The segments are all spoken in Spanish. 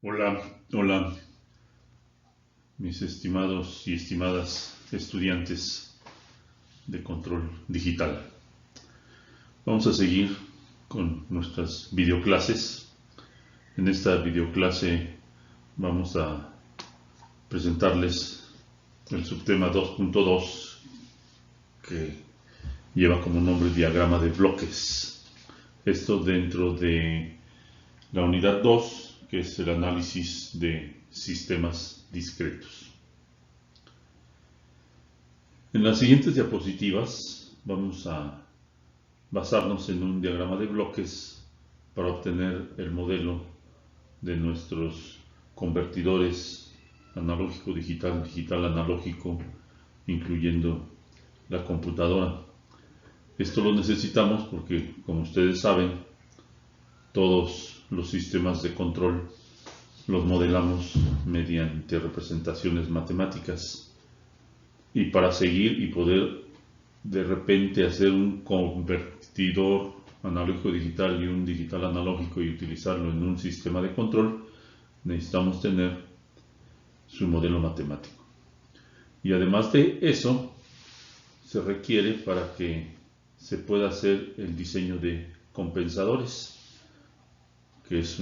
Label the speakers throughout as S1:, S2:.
S1: Hola, hola, mis estimados y estimadas estudiantes de control digital. Vamos a seguir con nuestras videoclases. En esta videoclase vamos a presentarles el subtema 2.2 que lleva como nombre diagrama de bloques. Esto dentro de la unidad 2, que es el análisis de sistemas discretos. En las siguientes diapositivas vamos a basarnos en un diagrama de bloques para obtener el modelo de nuestros convertidores analógico digital, digital analógico, incluyendo la computadora. Esto lo necesitamos porque, como ustedes saben, todos los sistemas de control los modelamos mediante representaciones matemáticas. Y para seguir y poder de repente hacer un convertidor analógico digital y un digital analógico y utilizarlo en un sistema de control, necesitamos tener su modelo matemático. Y además de eso, se requiere para que se pueda hacer el diseño de compensadores, que es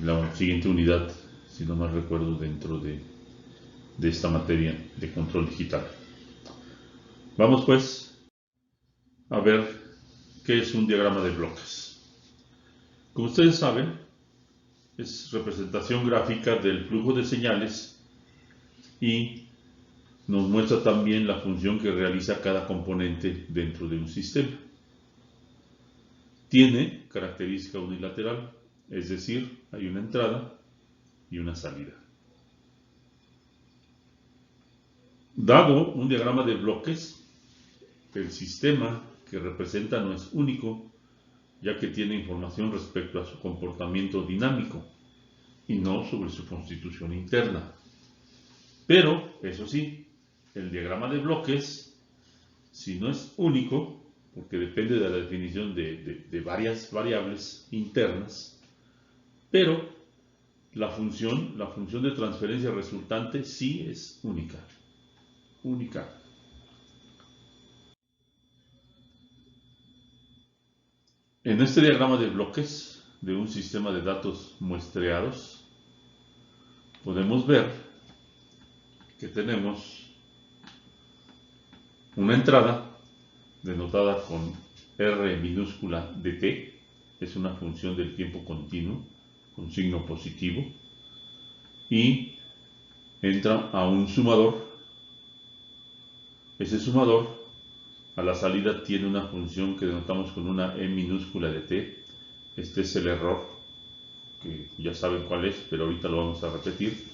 S1: la siguiente unidad, si no mal recuerdo, dentro de esta materia de control digital. Vamos pues a ver qué es un diagrama de bloques. Como ustedes saben, es representación gráfica del flujo de señales y nos muestra también la función que realiza cada componente dentro de un sistema. Tiene característica unilateral, es decir, hay una entrada y una salida. Dado un diagrama de bloques, el sistema que representa no es único, ya que tiene información respecto a su comportamiento dinámico y no sobre su constitución interna. Pero, eso sí, el diagrama de bloques, si no es único, porque depende de la definición de varias variables internas, pero la función de transferencia resultante sí es única. En este diagrama de bloques de un sistema de datos muestreados, podemos ver que tenemos una entrada denotada con R minúscula de t, es una función del tiempo continuo con signo positivo, y entra a un sumador. Ese sumador a la salida tiene una función que denotamos con una E minúscula de t. Este es el error, que ya saben cuál es, pero ahorita lo vamos a repetir.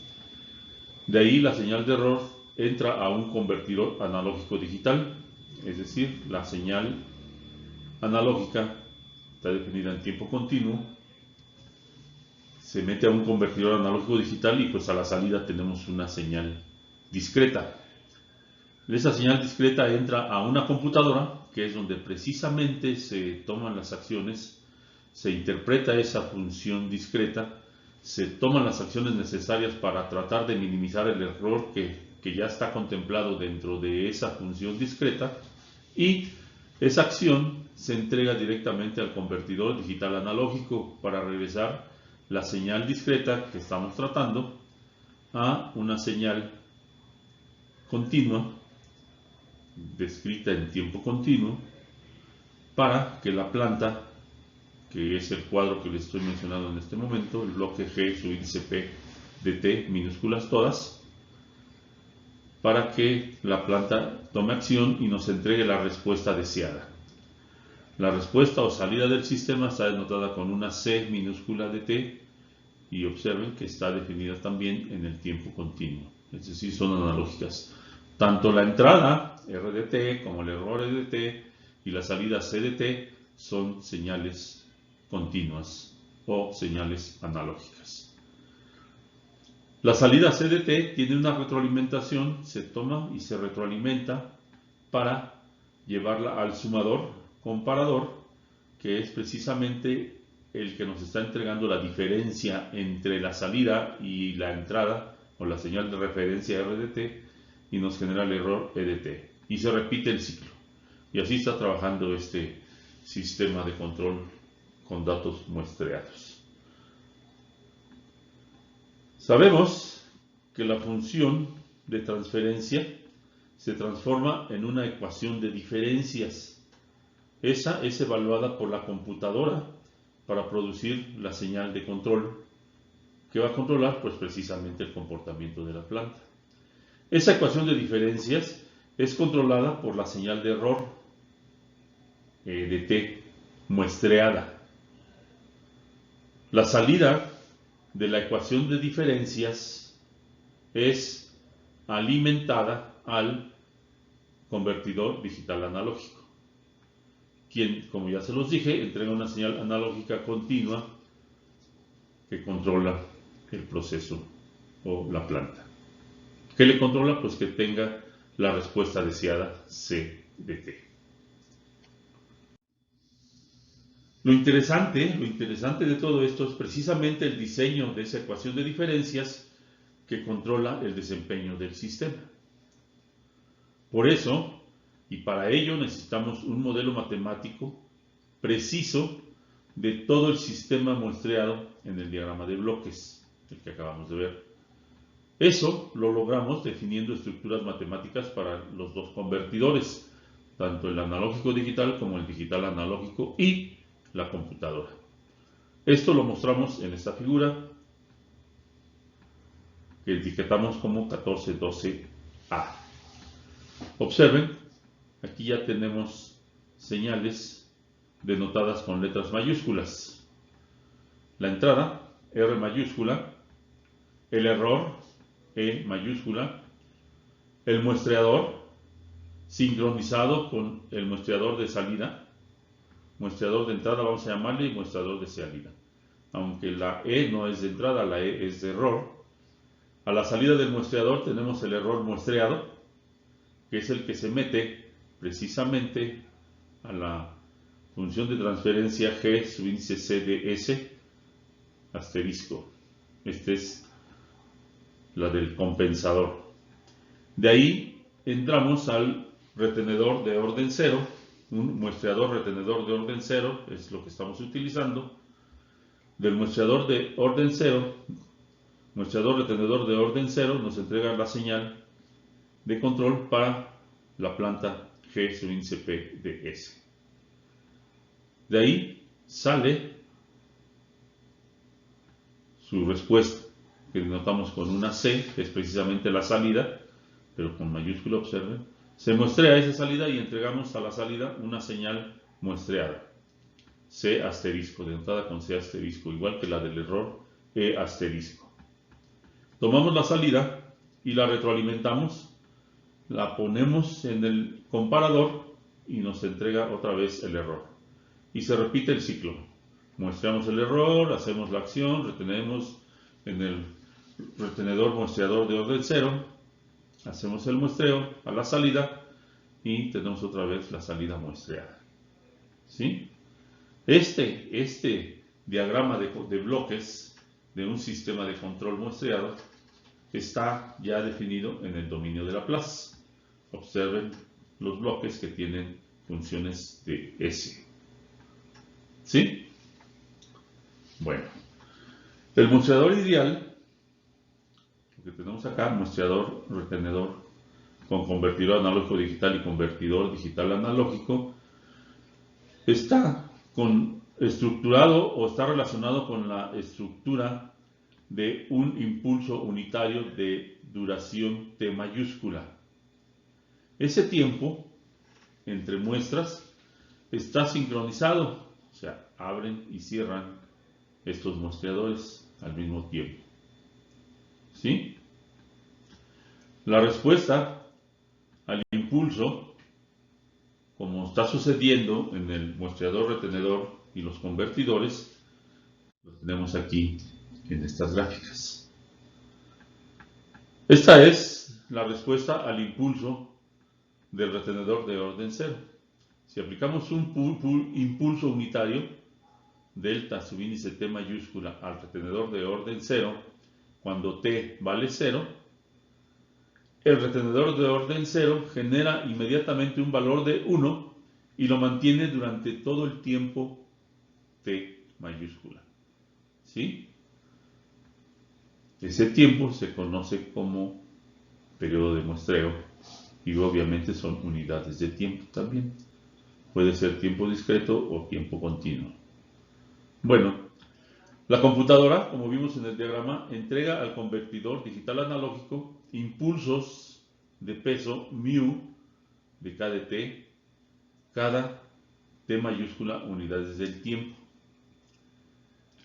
S1: De ahí la señal de error entra a un convertidor analógico digital, es decir, la señal analógica está definida en tiempo continuo, se mete a un convertidor analógico digital y pues a la salida tenemos una señal discreta. Esa señal discreta entra a una computadora, que es donde precisamente se toman las acciones, se interpreta esa función discreta, se toman las acciones necesarias para tratar de minimizar el error que ya está contemplado dentro de esa función discreta, y esa acción se entrega directamente al convertidor digital analógico para regresar la señal discreta que estamos tratando a una señal continua, descrita en tiempo continuo, para que la planta, que es el cuadro que les estoy mencionando en este momento, el bloque G, su índice P de T, minúsculas todas, para que la planta tome acción y nos entregue la respuesta deseada. La respuesta o salida del sistema está denotada con una C minúscula de T, y observen que está definida también en el tiempo continuo, es decir, son analógicas. Tanto la entrada R de T como el error R de T y la salida C de T son señales continuas o señales analógicas. La salida C de T tiene una retroalimentación, se toma y se retroalimenta para llevarla al sumador comparador, que es precisamente el que nos está entregando la diferencia entre la salida y la entrada, o la señal de referencia RDT, y nos genera el error EDT. Y se repite el ciclo. Y así está trabajando este sistema de control con datos muestreados. Sabemos que la función de transferencia se transforma en una ecuación de diferencias. Esa es evaluada por la computadora para producir la señal de control que va a controlar pues precisamente el comportamiento de la planta. Esa ecuación de diferencias es controlada por la señal de error EDT muestreada. La salida de la ecuación de diferencias es alimentada al convertidor digital analógico, quien, como ya se los dije, entrega una señal analógica continua que controla el proceso o la planta. ¿Qué le controla? Pues que tenga la respuesta deseada CDT. Lo interesante de todo esto es precisamente el diseño de esa ecuación de diferencias que controla el desempeño del sistema. Por eso, y para ello necesitamos un modelo matemático preciso de todo el sistema muestreado en el diagrama de bloques, el que acabamos de ver. Eso lo logramos definiendo estructuras matemáticas para los dos convertidores, tanto el analógico digital como el digital analógico y la computadora. Esto lo mostramos en esta figura que etiquetamos como 1412A. Observen, aquí ya tenemos señales denotadas con letras mayúsculas. La entrada, R mayúscula, el error, E mayúscula, el muestreador sincronizado con el muestreador de salida. Muestreador de entrada vamos a llamarle y muestreador de salida. Aunque la E no es de entrada, la E es de error. A la salida del muestreador tenemos el error muestreado, que es el que se mete precisamente a la función de transferencia G subíndice CDS asterisco. Esta es la del compensador. De ahí entramos al retenedor de orden 0. Un muestreador retenedor de orden 0 es lo que estamos utilizando. Del muestreador de orden 0, muestreador retenedor de orden 0 nos entrega la señal de control para la planta G subíndice PDS. De ahí sale su respuesta, que denotamos con una C, que es precisamente la salida, pero con mayúscula, observen. Se muestrea esa salida y entregamos a la salida una señal muestreada, C asterisco, denotada con C asterisco, igual que la del error E asterisco. Tomamos la salida y la retroalimentamos, la ponemos en el comparador y nos entrega otra vez el error. Y se repite el ciclo. Muestreamos el error, hacemos la acción, retenemos en el retenedor muestreador de orden 0, hacemos el muestreo a la salida y tenemos otra vez la salida muestreada. ¿Sí? Este diagrama de bloques de un sistema de control muestreado está ya definido en el dominio de Laplace. Observen los bloques que tienen funciones de S. ¿Sí? Bueno, el muestreador ideal, lo que tenemos acá, muestreador retenedor con convertidor analógico digital y convertidor digital analógico, está estructurado o está relacionado con la estructura de un impulso unitario de duración T mayúscula. Ese tiempo entre muestras está sincronizado, o sea, abren y cierran estos muestreadores al mismo tiempo. ¿Sí? La respuesta al impulso, como está sucediendo en el muestreador retenedor y los convertidores, lo tenemos aquí en estas gráficas. Esta es la respuesta al impulso del retenedor de orden 0. Si aplicamos un impulso unitario delta subíndice T mayúscula al retenedor de orden 0, cuando T vale 0, el retenedor de orden 0 genera inmediatamente un valor de 1 y lo mantiene durante todo el tiempo T mayúscula. ¿Sí? Ese tiempo se conoce como periodo de muestreo y obviamente son unidades de tiempo también. Puede ser tiempo discreto o tiempo continuo. Bueno, la computadora, como vimos en el diagrama, entrega al convertidor digital analógico impulsos de peso μ de K de T, cada T mayúscula unidades del tiempo.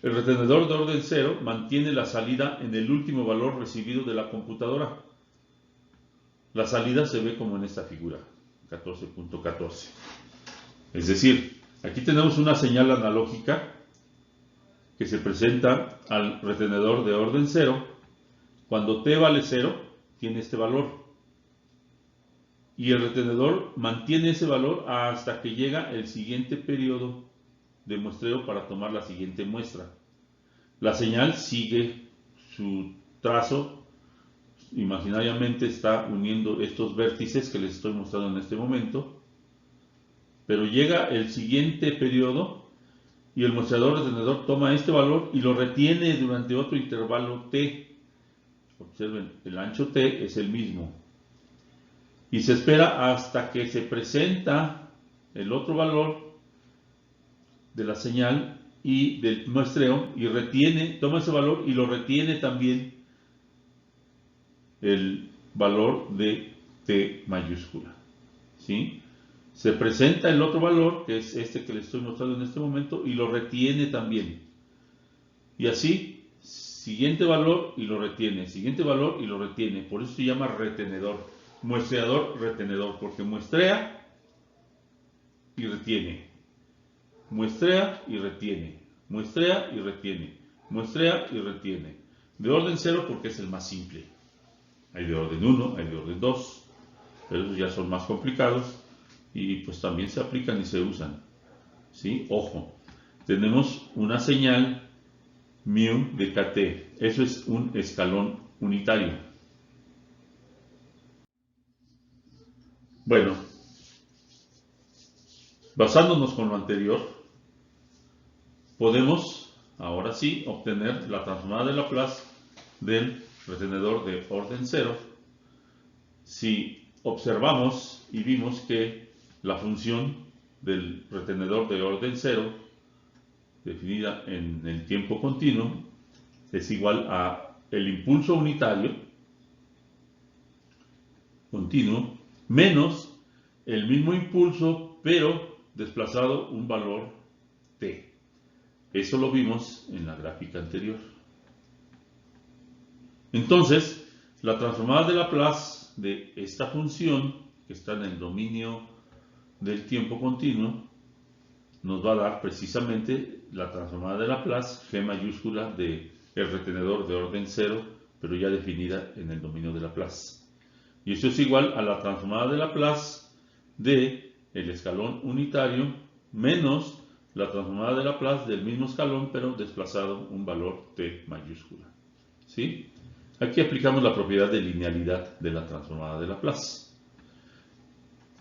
S1: El retenedor de orden 0 mantiene la salida en el último valor recibido de la computadora. La salida se ve como en esta figura, 14.14. Es decir, aquí tenemos una señal analógica que se presenta al retenedor de orden 0. Cuando T vale 0, tiene este valor. Y el retenedor mantiene ese valor hasta que llega el siguiente periodo de muestreo para tomar la siguiente muestra. La señal sigue su trazo, imaginariamente está uniendo estos vértices que les estoy mostrando en este momento, pero llega el siguiente periodo y el mostrador retenedor toma este valor y lo retiene durante otro intervalo T. Observen, el ancho T es el mismo. Y se espera hasta que se presenta el otro valor de la señal y del muestreo y toma ese valor y lo retiene también el valor de T mayúscula. ¿Sí? Se presenta el otro valor, que es este que les estoy mostrando en este momento, y lo retiene también. Y así, siguiente valor y lo retiene, siguiente valor y lo retiene. Por eso se llama retenedor. Muestreador, retenedor, porque muestrea y retiene, muestrea y retiene, muestrea y retiene, muestrea y retiene. De orden 0 porque es el más simple. Hay de orden 1, hay de orden 2, pero esos ya son más complicados y pues también se aplican y se usan. ¿Sí? Ojo, tenemos una señal μ de KT, eso es un escalón unitario. Bueno, basándonos con lo anterior, podemos ahora sí obtener la transformada de Laplace del retenedor de orden 0 si observamos y vimos que la función del retenedor de orden 0 definida en el tiempo continuo es igual a el impulso unitario continuo menos el mismo impulso pero desplazado un valor t. Eso lo vimos en la gráfica anterior. Entonces, la transformada de Laplace de esta función que está en el dominio del tiempo continuo nos va a dar precisamente la transformada de Laplace G mayúscula de el retenedor de orden 0, pero ya definida en el dominio de Laplace. Y eso es igual a la transformada de Laplace de el escalón unitario menos la transformada de Laplace del mismo escalón, pero desplazado un valor t mayúscula. ¿Sí? Aquí aplicamos la propiedad de linealidad de la transformada de Laplace.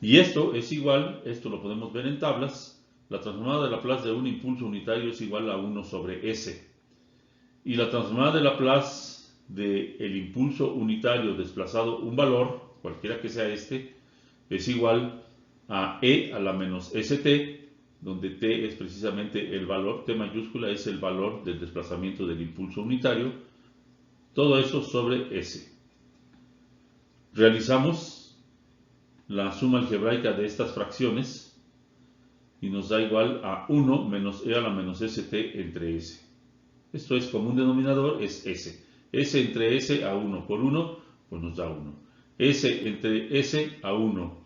S1: Y esto es igual, esto lo podemos ver en tablas, la transformada de Laplace de un impulso unitario es igual a 1 sobre s. Y la transformada de Laplace del impulso unitario desplazado un valor, cualquiera que sea este, es igual a e a la menos st, donde t es precisamente el valor, t mayúscula es el valor del desplazamiento del impulso unitario, todo eso sobre s. Realizamos la suma algebraica de estas fracciones y nos da igual a 1 menos e a la menos st entre s. Esto es común denominador, es s. S entre s a 1 por 1, pues nos da 1. S entre s a 1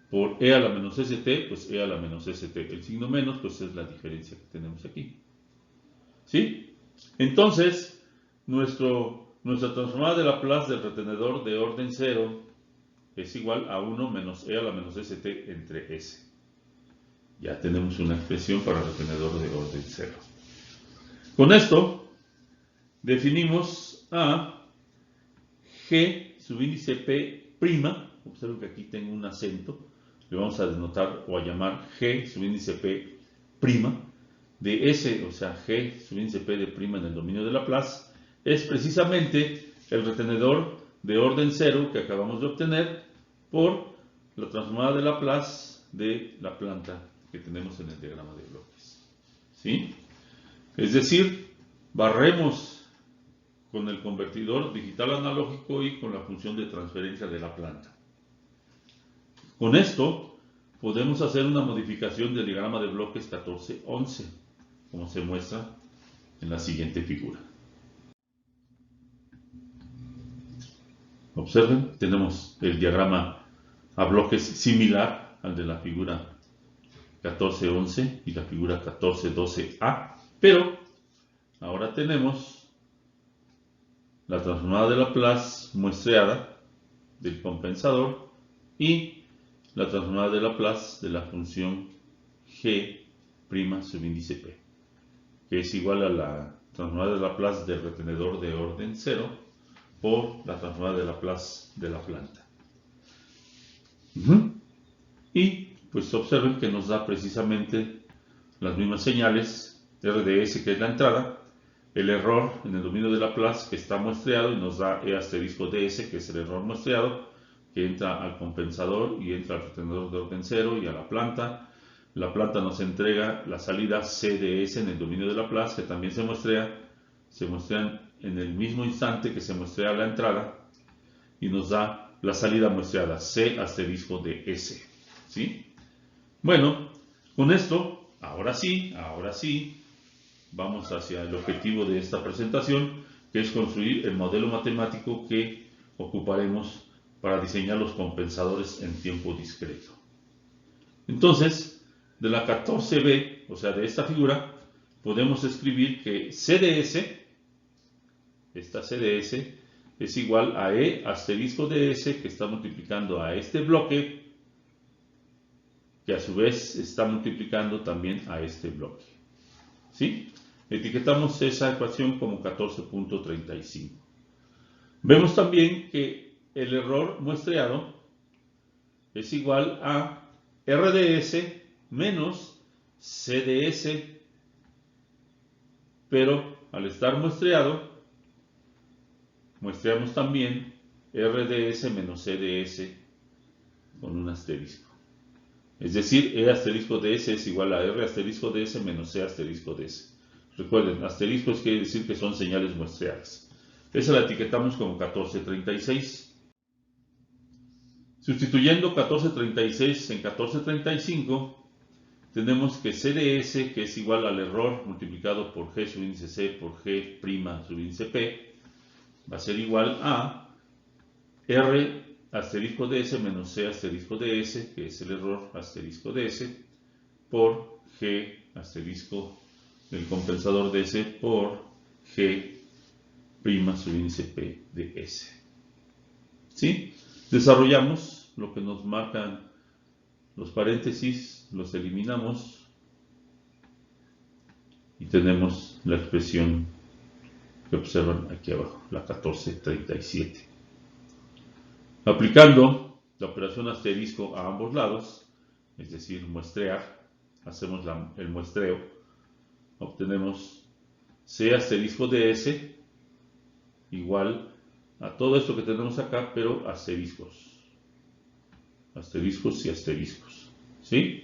S1: por e a la menos st, pues e a la menos st. El signo menos, pues es la diferencia que tenemos aquí. ¿Sí? Entonces, nuestra transformada de Laplace del retenedor de orden 0 es igual a 1 menos e a la menos st entre s. Ya tenemos una expresión para el retenedor de orden 0. Con esto definimos a G subíndice P'. Observen que aquí tengo un acento. Le vamos a denotar o a llamar G subíndice P' de S, o sea, G subíndice P de prima en el dominio de Laplace, es precisamente el retenedor de orden 0 que acabamos de obtener por la transformada de Laplace de la planta que tenemos en el diagrama de bloques. ¿Sí? Es decir, barremos con el convertidor digital analógico y con la función de transferencia de la planta. Con esto podemos hacer una modificación del diagrama de bloques 14-11, como se muestra en la siguiente figura. Observen, tenemos el diagrama a bloques similar al de la figura 14-11 y la figura 14-12A, pero ahora tenemos la transformada de Laplace muestreada del compensador y la transformada de Laplace de la función G' subíndice P, que es igual a la transformada de Laplace del retenedor de orden 0 por la transformada de Laplace de la planta. Y pues observen que nos da precisamente las mismas señales, RDS que es la entrada, el error en el dominio de Laplace que está muestreado y nos da E asterisco DS, que es el error muestreado, que entra al compensador y entra al retenedor de orden 0 y a la planta. La planta nos entrega la salida CDS en el dominio de Laplace, que también se muestrean en el mismo instante que se muestrea la entrada y nos da la salida muestreada C asterisco DS. ¿Sí? Bueno, con esto, ahora sí, vamos hacia el objetivo de esta presentación, que es construir el modelo matemático que ocuparemos para diseñar los compensadores en tiempo discreto. Entonces, de la 14b, o sea, de esta figura, podemos escribir que CDS, esta CDS, es igual a E asterisco DS, que está multiplicando a este bloque, que a su vez está multiplicando también a este bloque. ¿Sí? Etiquetamos esa ecuación como 14.35. Vemos también que el error muestreado es igual a RDS menos CDS, pero al estar muestreado, muestreamos también RDS menos CDS con un asterisco. Es decir, E asterisco DS es igual a R asterisco DS menos C asterisco DS. Recuerden, asteriscos quiere decir que son señales muestreadas. Esa la etiquetamos como 1436. Sustituyendo 1436 en 1435, tenemos que CDS, que es igual al error multiplicado por G subíndice C por G' subíndice P, va a ser igual a R asterisco DS menos C asterisco DS, que es el error asterisco DS, por G asterisco del compensador DS por G' subíndice P de S. ¿Sí? Desarrollamos lo que nos marcan los paréntesis, los eliminamos y tenemos la expresión que observan aquí abajo, la 1437. Aplicando la operación asterisco a ambos lados, es decir, muestrear, hacemos el muestreo, obtenemos C asterisco DS igual a todo esto que tenemos acá, pero asteriscos. Asteriscos y asteriscos. ¿Sí?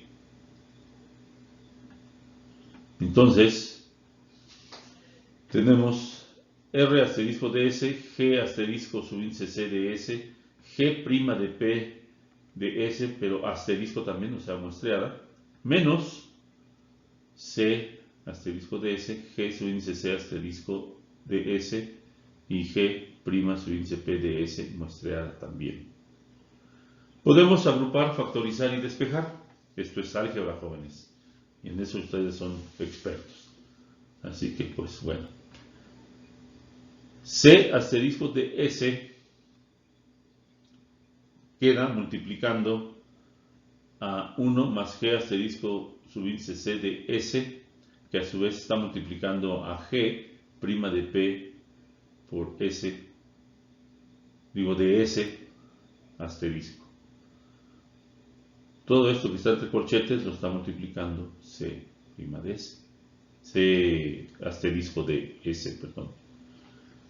S1: Entonces, tenemos R asterisco DS, G asterisco subíndice C de S, G' de P de S, pero asterisco también, o sea, muestreada, menos C asterisco DS, G subíndice C asterisco de S y G' subíndice P de S muestreada también. Podemos agrupar, factorizar y despejar. Esto es álgebra, jóvenes. Y en eso ustedes son expertos. Así que, pues, bueno. C asterisco de S queda multiplicando a 1 más G asterisco subíndice C de S, que a su vez está multiplicando a G prima de P por S, digo de S asterisco. Todo esto que está entre corchetes lo está multiplicando C prima de S, C asterisco de S, perdón.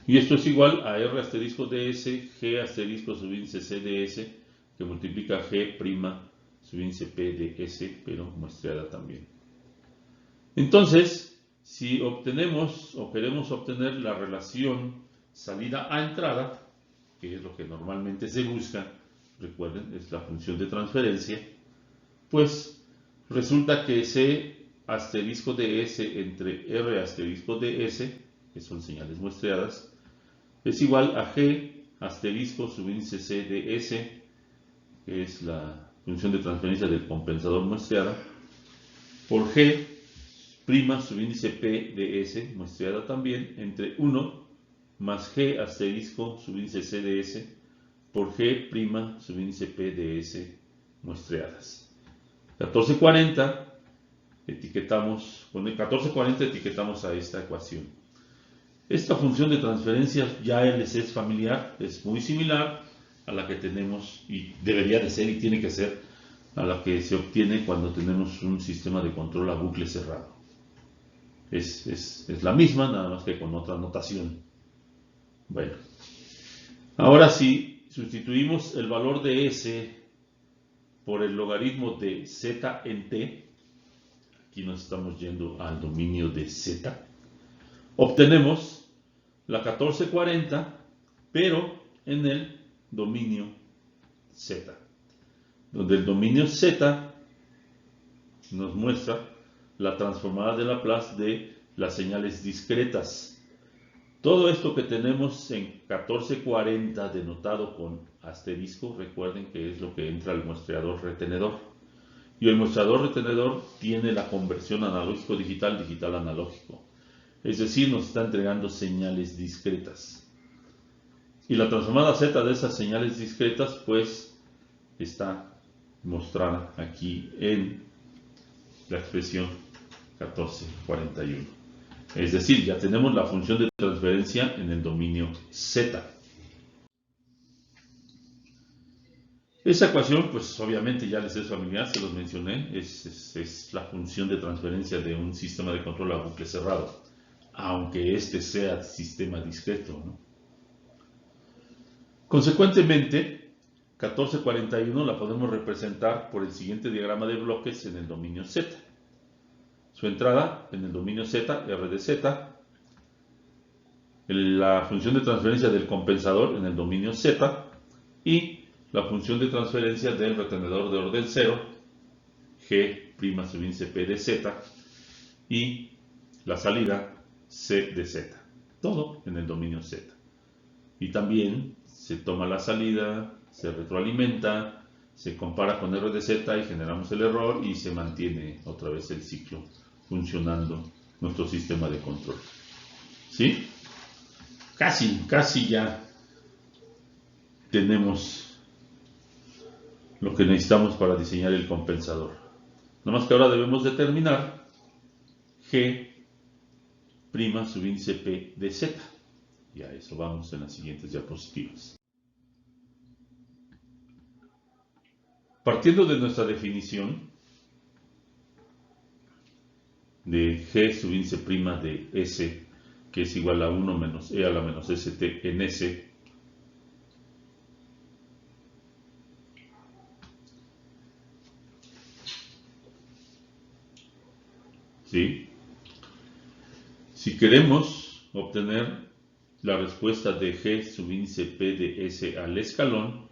S1: Y esto es igual a R asterisco de S, G asterisco subíndice C de S, que multiplica G prima subíndice P de S, pero muestreada también. Entonces, si obtenemos o queremos obtener la relación salida a entrada, que es lo que normalmente se busca, recuerden, es la función de transferencia, pues resulta que C asterisco de S entre R asterisco de S, que son señales muestreadas, es igual a G asterisco subíndice C de S, que es la función de transferencia del compensador muestreada, por G prima subíndice P de S, muestreada también, entre 1 más G asterisco subíndice C de S, por G prima subíndice P de S, muestreadas. 1440 etiquetamos, con el 1440 etiquetamos a esta ecuación. Esta función de transferencia ya les es familiar, es muy similar a la que tenemos y debería de ser y tiene que ser a la que se obtiene cuando tenemos un sistema de control a bucle cerrado. Es la misma, nada más que con otra notación. Bueno, ahora si sustituimos el valor de S por el logaritmo de Z en T, aquí nos estamos yendo al dominio de Z, obtenemos la 1440, pero en el dominio Z, donde el dominio Z nos muestra la transformada de Laplace de las señales discretas. Todo esto que tenemos en 1440 denotado con asterisco, recuerden que es lo que entra al muestreador retenedor. Y el muestreador retenedor tiene la conversión analógico-digital, digital-analógico. Es decir, nos está entregando señales discretas. Y la transformada Z de esas señales discretas, pues, está mostrada aquí en la expresión 1441. Es decir, ya tenemos la función de transferencia en el dominio Z. Esa ecuación, pues obviamente ya les es familiar, se los mencioné, es la función de transferencia de un sistema de control a bucle cerrado, aunque este sea sistema discreto, ¿no? Consecuentemente, 1441 la podemos representar por el siguiente diagrama de bloques en el dominio Z. Su entrada en el dominio Z, R de Z, la función de transferencia del compensador en el dominio Z y la función de transferencia del retenedor de orden 0, G' subíndice P de Z, y la salida C de Z. Todo en el dominio Z. Y también se toma la salida, se retroalimenta, se compara con R de Z y generamos el error y se mantiene otra vez el ciclo funcionando nuestro sistema de control. ¿Sí? Casi ya tenemos lo que necesitamos para diseñar el compensador. Nada más que ahora debemos determinar G' subíndice P de Z. Y a eso vamos en las siguientes diapositivas. Partiendo de nuestra definición de G subíndice prima de S, que es igual a 1 menos E a la menos ST en S, ¿sí? Si queremos obtener la respuesta de G subíndice P de S al escalón,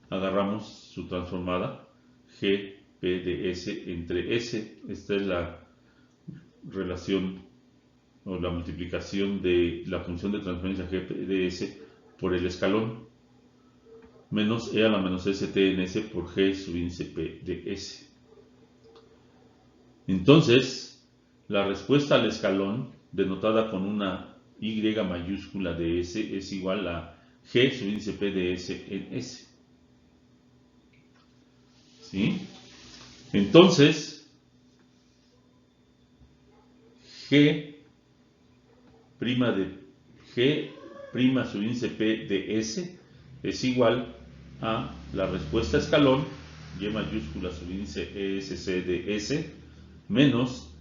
S1: agarramos su transformada G P de S entre S. Esta es la relación o la multiplicación de la función de transferencia G P de S por el escalón, menos E a la menos ST en S por G subíndice P de S. Entonces, la respuesta al escalón, denotada con una Y mayúscula de S, es igual a G subíndice P de S en S. ¿Sí? Entonces, G' su índice P de S es igual a la respuesta escalón Y mayúscula su índice ESC de S menos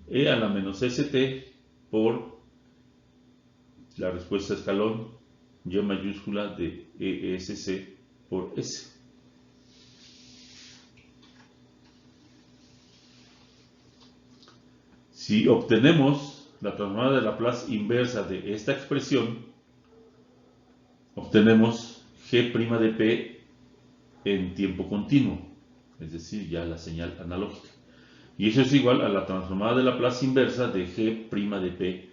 S1: E a la menos ST por la respuesta escalón Y mayúscula de ESC por S. Si obtenemos la transformada de Laplace inversa de esta expresión, obtenemos G' de P en tiempo continuo, es decir, ya la señal analógica. Y eso es igual a la transformada de Laplace inversa de G' de P,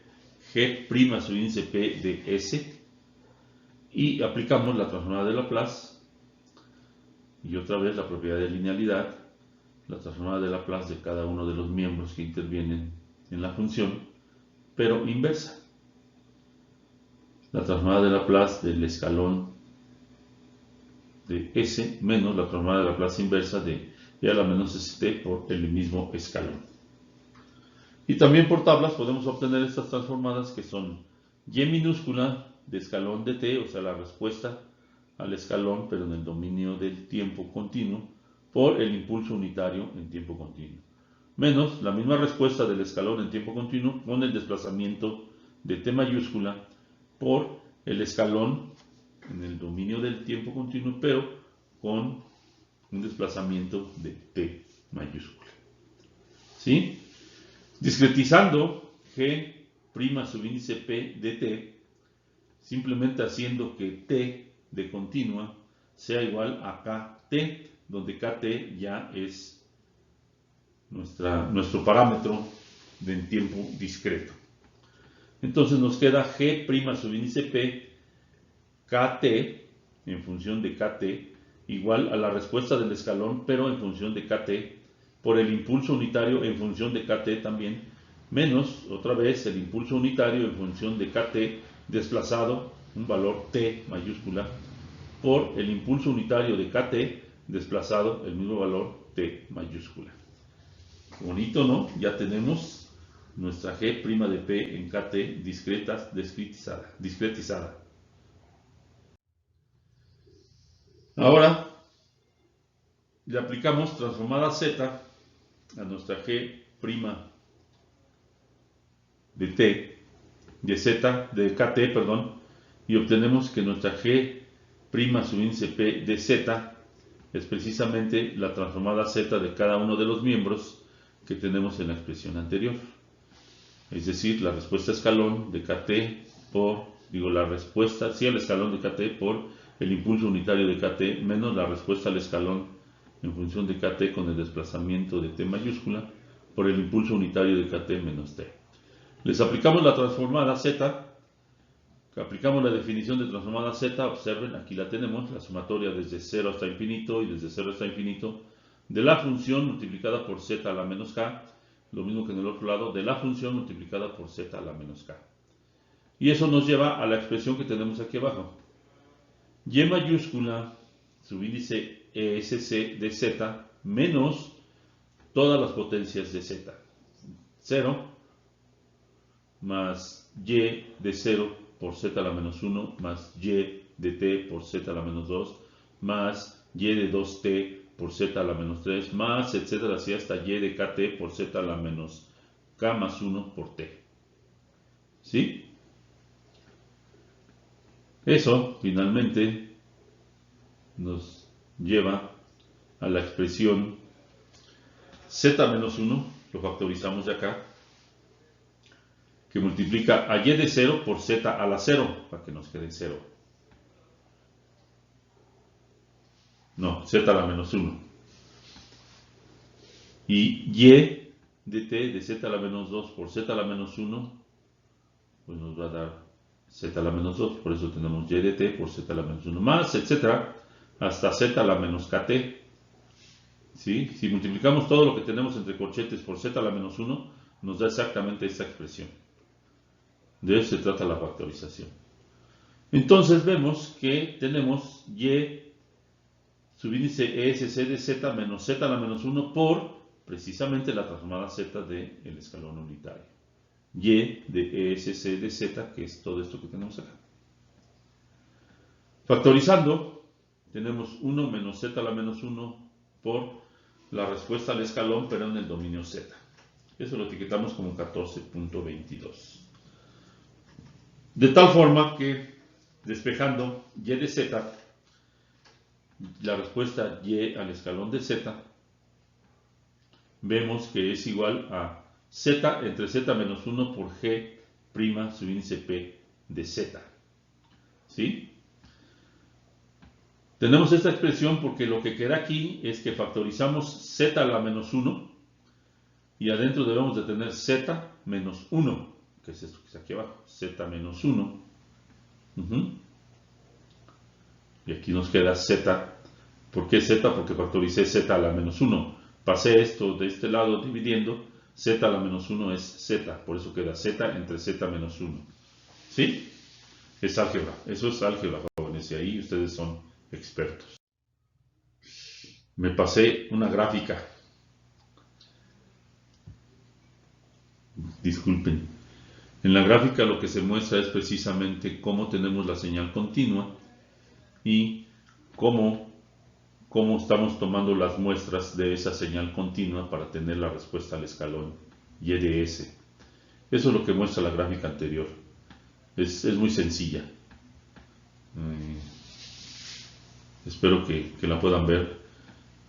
S1: G' su índice P de S, y aplicamos la transformada de Laplace, y otra vez la propiedad de linealidad, la transformada de Laplace de cada uno de los miembros que intervienen en la función, pero inversa. La transformada de Laplace del escalón de S menos la transformada de Laplace inversa de E a la menos ST por el mismo escalón. Y también por tablas podemos obtener estas transformadas que son Y minúscula de escalón de T, o sea la respuesta al escalón pero en el dominio del tiempo continuo, por el impulso unitario en tiempo continuo, menos la misma respuesta del escalón en tiempo continuo con el desplazamiento de T mayúscula por el escalón en el dominio del tiempo continuo, pero con un desplazamiento de T mayúscula. ¿Sí? Discretizando G' subíndice P de T, simplemente haciendo que T de continua sea igual a KT, donde KT ya es nuestro parámetro de tiempo discreto. Entonces nos queda G' subíndice P KT en función de KT igual a la respuesta del escalón pero en función de KT por el impulso unitario en función de KT también, menos otra vez el impulso unitario en función de KT desplazado un valor T mayúscula por el impulso unitario de KT desplazado el mismo valor T mayúscula. Bonito, ¿no? Ya tenemos nuestra G' de P en KT discretizada. Ahora le aplicamos transformada Z a nuestra G' de T, de Z, de KT, perdón, y obtenemos que nuestra G' su índice P de Z es precisamente la transformada Z de cada uno de los miembros que tenemos en la expresión anterior. Es decir, la respuesta escalón de KT por, la respuesta al escalón de KT por el impulso unitario de KT menos la respuesta al escalón en función de KT con el desplazamiento de T mayúscula por el impulso unitario de KT menos T. Les aplicamos la transformada Z, aplicamos la definición de transformada Z, observen, aquí la tenemos, la sumatoria desde 0 hasta infinito y desde 0 hasta infinito de la función multiplicada por Z a la menos K, lo mismo que en el otro lado, de la función multiplicada por Z a la menos K. Y eso nos lleva a la expresión que tenemos aquí abajo. Y mayúscula, subíndice ESC de Z, menos todas las potencias de Z. 0 más Y de 0 por Z a la menos 1, más Y de T por Z a la menos 2, más Y de 2T por Z a la menos 3, más etcétera, así hasta Y de KT por Z a la menos K más 1 por T. ¿Sí? Eso finalmente nos lleva a la expresión Z menos 1, lo factorizamos de acá, que multiplica a Y de 0 por Z a la 0, para que nos quede 0. No, Z a la menos 1. Y Y de T de Z a la menos 2 por Z a la menos 1, pues nos va a dar Z a la menos 2, por eso tenemos Y de T por Z a la menos 1, más, etcétera, hasta Z a la menos KT. ¿Sí? Si multiplicamos todo lo que tenemos entre corchetes por Z a la menos 1, nos da exactamente esta expresión. De eso se trata la factorización. Entonces vemos que tenemos Y subíndice ESC de z menos z a la menos 1 por precisamente la transformada z del escalón unitario. Y de ESC de z, que es todo esto que tenemos acá. Factorizando, tenemos 1 menos z a la menos 1 por la respuesta al escalón, pero en el dominio z. Eso lo etiquetamos como 14.22. De tal forma que, despejando y de z, la respuesta y al escalón de z, vemos que es igual a z entre z menos 1 por g' subíndice p de z. ¿Sí? Tenemos esta expresión porque lo que queda aquí es que factorizamos z a la menos 1 y adentro debemos de tener z menos 1, que es esto que está aquí abajo, z menos 1. Y aquí nos queda z. ¿Por qué z? Porque factoricé z a la menos 1. Pasé esto de este lado dividiendo, z a la menos 1 es z, por eso queda z entre z menos 1. ¿Sí? Es álgebra, eso es álgebra, jóvenes, y ahí ustedes son expertos. Me pasé una gráfica. Disculpen. En la gráfica lo que se muestra es precisamente cómo tenemos la señal continua y cómo estamos tomando las muestras de esa señal continua para tener la respuesta al escalón y de S. Eso es lo que muestra la gráfica anterior. Es muy sencilla. Espero que la puedan ver.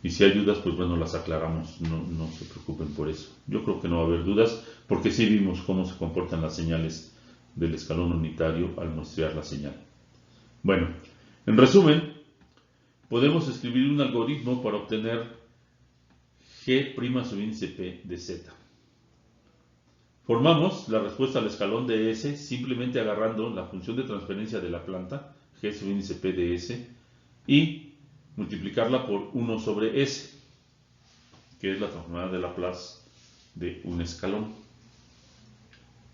S1: Y si hay dudas, pues bueno, las aclaramos. No se preocupen por eso. Yo creo que no va a haber dudas, porque sí vimos cómo se comportan las señales del escalón unitario al muestrear la señal. Bueno, en resumen, podemos escribir un algoritmo para obtener g' subíndice p de z. Formamos la respuesta al escalón de S simplemente agarrando la función de transferencia de la planta, g subíndice p de S, y multiplicarla por 1 sobre S, que es la transformada de Laplace de un escalón,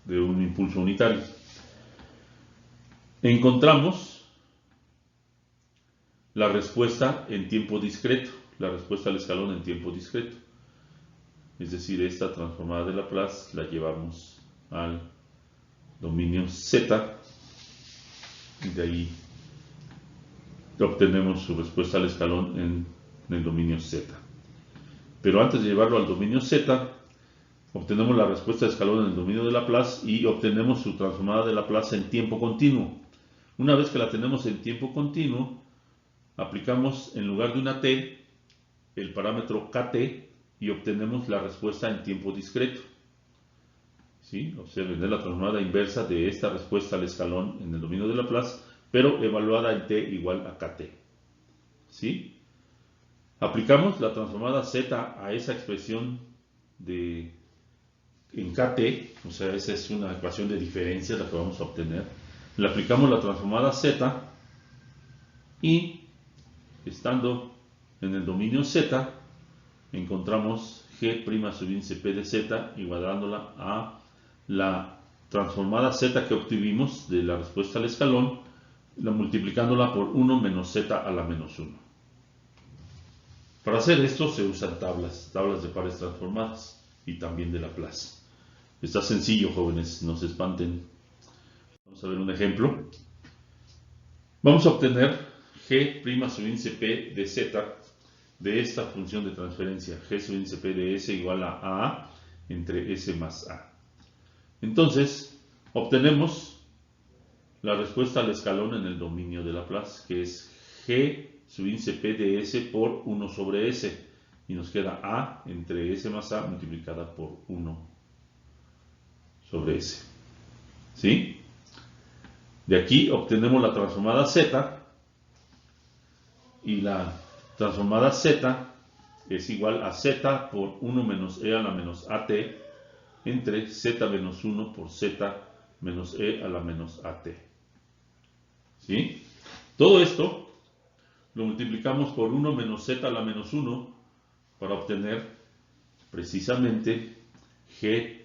S1: de un impulso unitario. Encontramos la respuesta en tiempo discreto, la respuesta al escalón en tiempo discreto. Es decir, esta transformada de Laplace la llevamos al dominio Z y de ahí obtenemos su respuesta al escalón en el dominio Z. Pero antes de llevarlo al dominio Z, obtenemos la respuesta de escalón en el dominio de Laplace y obtenemos su transformada de Laplace en tiempo continuo. Una vez que la tenemos en tiempo continuo, aplicamos en lugar de una t el parámetro kt y obtenemos la respuesta en tiempo discreto. ¿Sí? Observen, es la transformada inversa de esta respuesta al escalón en el dominio de Laplace, pero evaluada en t igual a kt. ¿Sí? Aplicamos la transformada z a esa expresión en kt, o sea, esa es una ecuación de diferencia la que vamos a obtener. Le aplicamos la transformada z y, estando en el dominio z, encontramos g' subíndice p de z igualándola a la transformada z que obtuvimos de la respuesta al escalón, multiplicándola por 1 menos z a la menos 1. Para hacer esto se usan tablas de pares transformadas y también de Laplace. Está sencillo, jóvenes, no se espanten. Vamos a ver un ejemplo. Vamos a obtener g' subíndice p de z de esta función de transferencia, g subíndice p de s igual a entre s más a. Entonces, obtenemos la respuesta al escalón en el dominio de Laplace, que es g subíndice p de s por 1 sobre s, y nos queda a entre s más a multiplicada por 1 sobre s. ¿Sí? De aquí obtenemos la transformada z, y la transformada z es igual a z por 1 menos e a la menos at entre z menos 1 por z menos e a la menos at. ¿Sí? Todo esto lo multiplicamos por 1 menos z a la menos 1 para obtener precisamente g'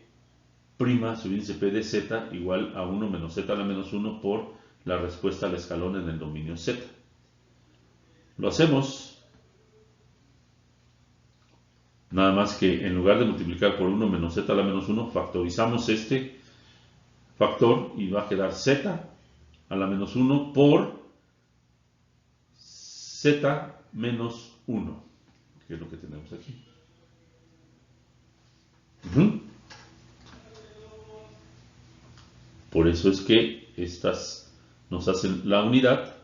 S1: subíndice p de z igual a 1 menos z a la menos 1 por la respuesta al escalón en el dominio z. Lo hacemos Nada más que en lugar de multiplicar por 1 menos z a la menos 1, factorizamos este factor y va a quedar z a la menos 1 por z menos 1, que es lo que tenemos aquí. Por eso es que estas nos hacen la unidad,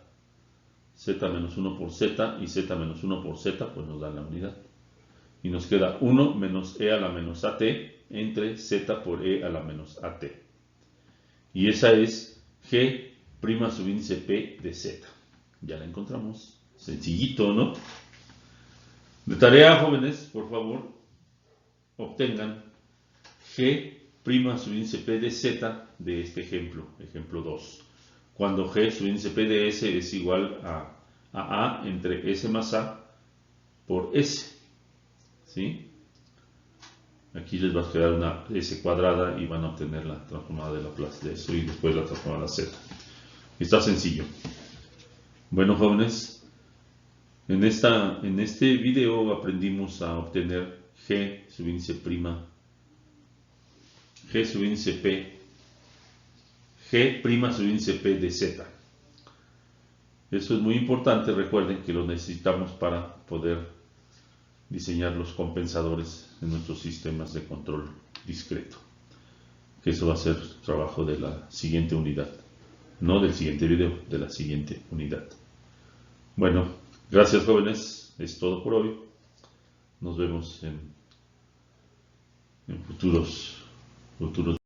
S1: z menos 1 por z y z menos 1 por z, pues nos dan la unidad. Y nos queda 1 menos e a la menos at entre z por e a la menos at. Y esa es g' subíndice p de z. Ya la encontramos. Sencillito, ¿no? De tarea, jóvenes, por favor, obtengan g' subíndice p de z de este ejemplo, ejemplo 2. Cuando g subíndice p de s es igual a entre s más a por s. ¿Sí? Aquí les va a quedar una s cuadrada y van a obtener la transformada de Laplace de eso y después la transformada de z. Está sencillo. Bueno, jóvenes, en este video aprendimos a obtener g subíndice prima, g subíndice p, g' subíndice p de z. Eso es muy importante, recuerden que lo necesitamos para poder diseñar los compensadores en nuestros sistemas de control discreto. Que eso va a ser trabajo de la siguiente unidad, no del siguiente video, de la siguiente unidad. Bueno, gracias jóvenes, es todo por hoy. Nos vemos en futuros